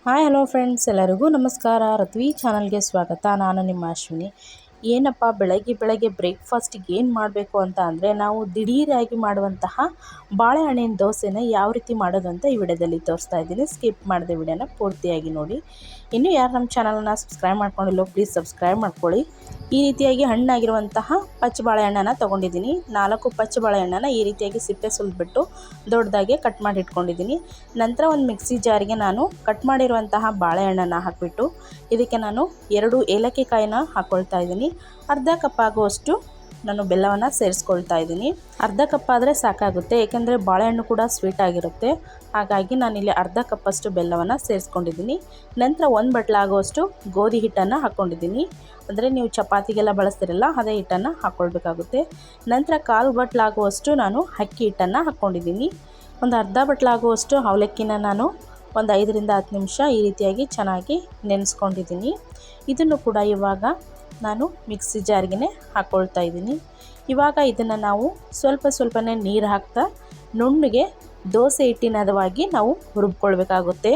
Hi hello friends, ಎಲ್ಲರಿಗೂ ನಮಸ್ಕಾರ. ರತ್ವಿ ಚಾನಲ್ಗೆ ಸ್ವಾಗತ. ನಾನು ನಿಮ್ಮ ಅಶ್ವಿನಿ. ಏನಪ್ಪ ಬೆಳಗ್ಗೆ ಬ್ರೇಕ್ಫಾಸ್ಟಿಗೆ ಏನು ಮಾಡಬೇಕು ಅಂತ ಅಂದರೆ, ನಾವು ದಿಢೀರಾಗಿ ಮಾಡುವಂತಹ ಬಾಳೆಹಣ್ಣಿನ ದೋಸೆನ ಯಾವ ರೀತಿ ಮಾಡೋದು ಅಂತ ಈ ವಿಡಿಯೋದಲ್ಲಿ ತೋರಿಸ್ತಾ ಇದ್ದೀನಿ. ಸ್ಕಿಪ್ ಮಾಡದೆ ವಿಡಿಯೋನ ಪೂರ್ತಿಯಾಗಿ ನೋಡಿ. ಇನ್ನೂ ಯಾರು ನಮ್ಮ ಚಾನಲನ್ನು ಸಬ್ಸ್ಕ್ರೈಬ್ ಮಾಡ್ಕೊಂಡಿಲ್ಲೋ ಪ್ಲೀಸ್ ಸಬ್ಸ್ಕ್ರೈಬ್ ಮಾಡ್ಕೊಳ್ಳಿ. ಈ ರೀತಿಯಾಗಿ ಹಣ್ಣಾಗಿರುವಂತಹ ಪಚ್ಚ ಬಾಳೆಹಣ್ಣನ್ನು ತೊಗೊಂಡಿದ್ದೀನಿ. 4 ಪಚ್ಚ ಬಾಳೆಹಣ್ಣನ್ನು ಈ ರೀತಿಯಾಗಿ ಸಿಪ್ಪೆ ಸುಲಿದ್ಬಿಟ್ಟು ದೊಡ್ಡದಾಗಿ ಕಟ್ ಮಾಡಿ ಇಟ್ಕೊಂಡಿದ್ದೀನಿ. ನಂತರ ಒಂದು ಮಿಕ್ಸಿ ಜಾರಿಗೆ ನಾನು ಕಟ್ ಮಾಡಿರುವಂತಹ ಬಾಳೆಹಣ್ಣನ್ನು ಹಾಕಿಬಿಟ್ಟು ಇದಕ್ಕೆ ನಾನು 2 ಏಲಕ್ಕಿ ಕಾಯಿನ ಹಾಕ್ಕೊಳ್ತಾ ಇದ್ದೀನಿ. ಅರ್ಧ ಕಪ್ ಆಗುವಷ್ಟು ನಾನು ಬೆಲ್ಲವನ್ನು ಸೇರಿಸ್ಕೊಳ್ತಾ ಇದ್ದೀನಿ. ಅರ್ಧ ಕಪ್ ಆದರೆ ಸಾಕಾಗುತ್ತೆ, ಏಕೆಂದರೆ ಬಾಳೆಹಣ್ಣು ಕೂಡ ಸ್ವೀಟ್ ಆಗಿರುತ್ತೆ. ಹಾಗಾಗಿ ನಾನಿಲ್ಲಿ ಅರ್ಧ ಕಪ್ಪಷ್ಟು ಬೆಲ್ಲವನ್ನು ಸೇರಿಸ್ಕೊಂಡಿದ್ದೀನಿ. ನಂತರ 1 ಬಟ್ಲಾಗುವಷ್ಟು ಗೋಧಿ ಹಿಟ್ಟನ್ನು ಹಾಕ್ಕೊಂಡಿದ್ದೀನಿ. ಅಂದರೆ ನೀವು ಚಪಾತಿಗೆಲ್ಲ ಬಳಸ್ತಿರಲ್ಲ ಅದೇ ಹಿಟ್ಟನ್ನು ಹಾಕ್ಕೊಳ್ಬೇಕಾಗುತ್ತೆ. ನಂತರ 1/4 ಬಟ್ಲಾಗುವಷ್ಟು ನಾನು ಅಕ್ಕಿ ಹಿಟ್ಟನ್ನು ಹಾಕ್ಕೊಂಡಿದ್ದೀನಿ. ಒಂದು ಅರ್ಧ ಬಟ್ಲಾಗುವಷ್ಟು ಅವಲಕ್ಕಿನ ನಾನು ಒಂದು 5ರಿಂದ 10 ನಿಮಿಷ ಈ ರೀತಿಯಾಗಿ ಚೆನ್ನಾಗಿ ನೆನೆಸ್ಕೊಂಡಿದ್ದೀನಿ. ಇದನ್ನು ಕೂಡ ಇವಾಗ ನಾನು ಮಿಕ್ಸಿ ಜಾರ್ಗೆ ಹಾಕ್ಕೊಳ್ತಾ ಇದ್ದೀನಿ. ಇವಾಗ ಇದನ್ನು ನಾವು ಸ್ವಲ್ಪನೇ ನೀರು ಹಾಕ್ತಾ ನುಣ್ಣಗೆ ದೋಸೆ ಹಿಟ್ಟಿನದವಾಗಿ ನಾವು ರುಬ್ಕೊಳ್ಬೇಕಾಗುತ್ತೆ.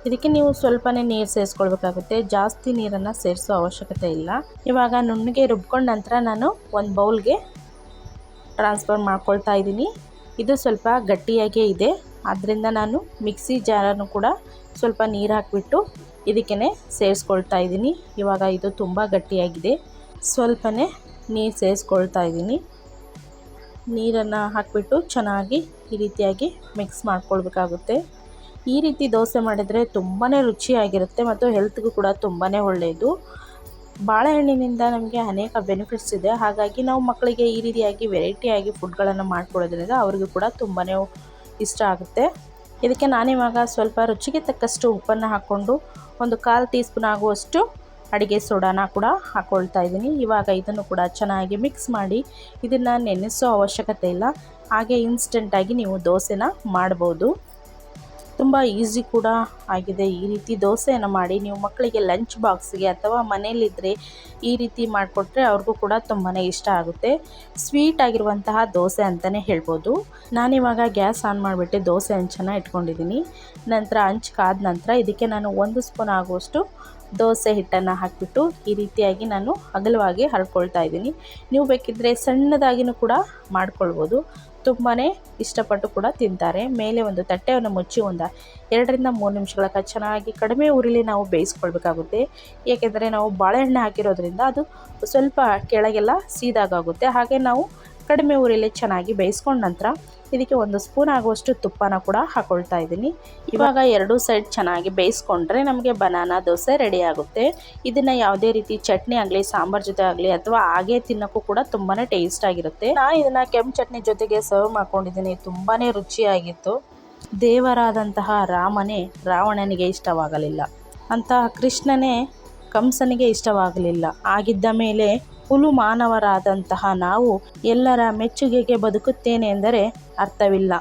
ಇದಕ್ಕೆ ನೀವು ಸ್ವಲ್ಪನೇ ನೀರು ಸೇರಿಸ್ಕೊಳ್ಬೇಕಾಗುತ್ತೆ, ಜಾಸ್ತಿ ನೀರನ್ನು ಸೇರಿಸೋ ಅವಶ್ಯಕತೆ ಇಲ್ಲ. ಇವಾಗ ನುಣ್ಣಗೆ ರುಬ್ಕೊಂಡ ನಂತರ ನಾನು ಒಂದು ಬೌಲ್ಗೆ ಟ್ರಾನ್ಸ್ಫರ್ ಮಾಡ್ಕೊಳ್ತಾ ಇದ್ದೀನಿ. ಇದು ಸ್ವಲ್ಪ ಗಟ್ಟಿಯಾಗೇ ಇದೆ, ಆದ್ದರಿಂದ ನಾನು ಮಿಕ್ಸಿ ಜಾರನ್ನು ಕೂಡ ಸ್ವಲ್ಪ ನೀರು ಹಾಕಿಬಿಟ್ಟು ಇದಕ್ಕೇ ಸೇರಿಸ್ಕೊಳ್ತಾ ಇದ್ದೀನಿ. ಇವಾಗ ಇದು ತುಂಬ ಗಟ್ಟಿಯಾಗಿದೆ, ಸ್ವಲ್ಪನೇ ನೀರು ಸೇರಿಸ್ಕೊಳ್ತಾ ಇದ್ದೀನಿ. ನೀರನ್ನು ಹಾಕಿಬಿಟ್ಟು ಚೆನ್ನಾಗಿ ಈ ರೀತಿಯಾಗಿ ಮಿಕ್ಸ್ ಮಾಡ್ಕೊಳ್ಬೇಕಾಗುತ್ತೆ. ಈ ರೀತಿ ದೋಸೆ ಮಾಡಿದರೆ ತುಂಬಾ ರುಚಿಯಾಗಿರುತ್ತೆ ಮತ್ತು ಹೆಲ್ತ್ಗೂ ಕೂಡ ತುಂಬಾ ಒಳ್ಳೆಯದು. ಬಾಳೆಹಣ್ಣಿನಿಂದ ನಮಗೆ ಅನೇಕ ಬೆನಿಫಿಟ್ಸ್ ಇದೆ. ಹಾಗಾಗಿ ನಾವು ಮಕ್ಕಳಿಗೆ ಈ ರೀತಿಯಾಗಿ ವೆರೈಟಿಯಾಗಿ ಫುಡ್ಗಳನ್ನು ಮಾಡ್ಕೊಡೋದ್ರಿಂದ ಅವ್ರಿಗೂ ಕೂಡ ತುಂಬಾ ಇಷ್ಟ ಆಗುತ್ತೆ. ಇದಕ್ಕೆ ನಾನಿವಾಗ ಸ್ವಲ್ಪ ರುಚಿಗೆ ತಕ್ಕಷ್ಟು ಉಪ್ಪನ್ನು ಹಾಕ್ಕೊಂಡು ಒಂದು 1/4 ಟೀ ಸ್ಪೂನ್ ಆಗುವಷ್ಟು ಅಡುಗೆ ಸೋಡಾನ ಕೂಡ ಹಾಕ್ಕೊಳ್ತಾ ಇದ್ದೀನಿ. ಇವಾಗ ಇದನ್ನು ಕೂಡ ಚೆನ್ನಾಗಿ ಮಿಕ್ಸ್ ಮಾಡಿ ಇದನ್ನು ನೆನೆಸೋ ಅವಶ್ಯಕತೆ ಇಲ್ಲ, ಹಾಗೆ ಇನ್ಸ್ಟೆಂಟಾಗಿ ನೀವು ದೋಸೆನ ಮಾಡ್ಬೋದು. ತುಂಬ ಈಸಿ ಕೂಡ ಆಗಿದೆ. ಈ ರೀತಿ ದೋಸೆಯನ್ನು ಮಾಡಿ ನೀವು ಮಕ್ಕಳಿಗೆ ಲಂಚ್ ಬಾಕ್ಸ್ಗೆ ಅಥವಾ ಮನೆಯಲ್ಲಿದ್ದರೆ ಈ ರೀತಿ ಮಾಡಿಕೊಟ್ರೆ ಅವ್ರಿಗೂ ಕೂಡ ತುಂಬಾ ಇಷ್ಟ ಆಗುತ್ತೆ. ಸ್ವೀಟ್ ಆಗಿರುವಂತಹ ದೋಸೆ ಅಂತಲೇ ಹೇಳ್ಬೋದು. ನಾನಿವಾಗ ಗ್ಯಾಸ್ ಆನ್ ಮಾಡಿಬಿಟ್ಟು ದೋಸೆ ಹಂಚನ್ನು ಇಟ್ಕೊಂಡಿದ್ದೀನಿ. ನಂತರ ಹಂಚು ಕಾದ ನಂತರ ಇದಕ್ಕೆ ನಾನು 1 ಸ್ಪೂನ್ ಆಗುವಷ್ಟು ದೋಸೆ ಹಿಟ್ಟನ್ನು ಹಾಕಿಬಿಟ್ಟು ಈ ರೀತಿಯಾಗಿ ನಾನು ಅಗಲವಾಗಿ ಹರಡ್ಕೊಳ್ತಾ ಇದ್ದೀನಿ. ನೀವು ಬೇಕಿದ್ದರೆ ಸಣ್ಣದಾಗಿನೂ ಕೂಡ ಮಾಡ್ಕೊಳ್ಬೋದು, ತುಂಬಾ ಇಷ್ಟಪಟ್ಟು ಕೂಡ ತಿಂತಾರೆ. ಮೇಲೆ ಒಂದು ತಟ್ಟೆಯನ್ನು ಮುಚ್ಚಿ ಒಂದು 2ರಿಂದ 3 ನಿಮಿಷಗಳ ಕಾಲ ಚೆನ್ನಾಗಿ ಕಡಿಮೆ ಉರಿಲಿ ನಾವು ಬೇಯಿಸ್ಕೊಳ್ಬೇಕಾಗುತ್ತೆ. ಏಕೆಂದರೆ ನಾವು ಬಾಳೆಹಣ್ಣು ಹಾಕಿರೋದ್ರಿಂದ ಅದು ಸ್ವಲ್ಪ ಕೆಳಗೆಲ್ಲ ಸೀದಾಗುತ್ತೆ. ಹಾಗೆ ನಾವು ಕಡಿಮೆ ಉರಿಲಿ ಚೆನ್ನಾಗಿ ಬೇಯಿಸ್ಕೊಂಡ ನಂತರ ಇದಕ್ಕೆ 1 ಸ್ಪೂನ್ ಆಗುವಷ್ಟು ತುಪ್ಪನ ಕೂಡ ಹಾಕ್ಕೊಳ್ತಾ ಇದ್ದೀನಿ. ಇವಾಗ 2 ಸೈಡ್ ಚೆನ್ನಾಗಿ ಬೇಯಿಸ್ಕೊಂಡ್ರೆ ನಮಗೆ ಬನಾನಾ ದೋಸೆ ರೆಡಿ ಆಗುತ್ತೆ. ಇದನ್ನು ಯಾವುದೇ ರೀತಿ ಚಟ್ನಿ ಆಗಲಿ, ಸಾಂಬಾರ್ ಜೊತೆ ಆಗಲಿ ಅಥವಾ ಹಾಗೆ ತಿನ್ನೋಕ್ಕೂ ಕೂಡ ತುಂಬಾ ಟೇಸ್ಟ್ ಆಗಿರುತ್ತೆ. ನಾನು ಇದನ್ನು ಕೆಂಪು ಚಟ್ನಿ ಜೊತೆಗೆ ಸರ್ವ್ ಮಾಡ್ಕೊಂಡಿದ್ದೀನಿ. ತುಂಬಾ ರುಚಿಯಾಗಿತ್ತು. ದೇವರಾದಂತಹ ರಾಮನೇ ರಾವಣನಿಗೆ ಇಷ್ಟವಾಗಲಿಲ್ಲ, ಅಂತಹ ಕೃಷ್ಣನೇ ಕಂಸನಿಗೆ ಇಷ್ಟವಾಗಲಿಲ್ಲ. ಆಗಿದ್ದ ಮೇಲೆ ಹುಲು ಮಾನವರಾದಂತಹ ನಾವು ಎಲ್ಲರ ಮೆಚ್ಚುಗೆಗೆ ಬದುಕುತ್ತೇನೆ ಎಂದರೆ ಅರ್ಥವಿಲ್ಲ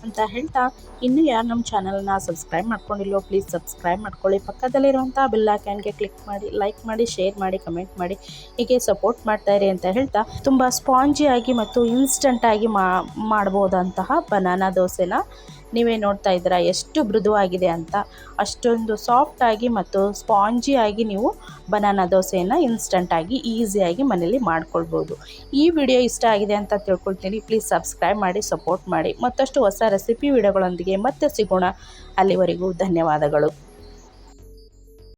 ಅಂತ ಹೇಳ್ತಾ, ಇನ್ನೂ ಯಾರು ನಮ್ಮ ಚಾನಲನ್ನು ಸಬ್ಸ್ಕ್ರೈಬ್ ಮಾಡ್ಕೊಂಡಿಲ್ಲೋ ಪ್ಲೀಸ್ ಸಬ್ಸ್ಕ್ರೈಬ್ ಮಾಡ್ಕೊಳ್ಳಿ. ಪಕ್ಕದಲ್ಲಿರುವಂಥ ಬೆಲ್ ಐಕಾನ್ಗೆ ಕ್ಲಿಕ್ ಮಾಡಿ, ಲೈಕ್ ಮಾಡಿ, ಶೇರ್ ಮಾಡಿ, ಕಮೆಂಟ್ ಮಾಡಿ, ಹೀಗೆ ಸಪೋರ್ಟ್ ಮಾಡ್ತಾಯಿರಿ ಅಂತ ಹೇಳ್ತಾ, ತುಂಬ ಸ್ಪಾಂಜಿಯಾಗಿ ಮತ್ತು ಇನ್ಸ್ಟಂಟಾಗಿ ಮಾಡ್ಬೋದಂತಹ ಬನಾನಾ ದೋಸೆನ ನೀವೇ ನೋಡ್ತಾ ಇದ್ದೀರಾ ಎಷ್ಟು ಮೃದುವಾಗಿದೆ ಅಂತ. ಅಷ್ಟೊಂದು ಸಾಫ್ಟಾಗಿ ಮತ್ತು ಸ್ಪಾಂಜಿಯಾಗಿ ನೀವು ಬನಾನಾ ದೋಸೆಯನ್ನು ಇನ್ಸ್ಟಂಟಾಗಿ ಈಸಿಯಾಗಿ ಮನೇಲಿ ಮಾಡ್ಕೊಳ್ಬೋದು. ಈ ವಿಡಿಯೋ ಇಷ್ಟ ಆಗಿದೆ ಅಂತ ತಿಳ್ಕೊಳ್ತೀನಿ. ಪ್ಲೀಸ್ ಸಬ್ಸ್ಕ್ರೈಬ್ ಮಾಡಿ, ಸಪೋರ್ಟ್ ಮಾಡಿ. ಮತ್ತಷ್ಟು ಹೊಸ ರೆಸಿಪಿ ವಿಡಿಯೋಗಳೊಂದಿಗೆ ಮತ್ತೆ ಸಿಗೋಣ. ಅಲ್ಲಿವರೆಗೂ ಧನ್ಯವಾದಗಳು.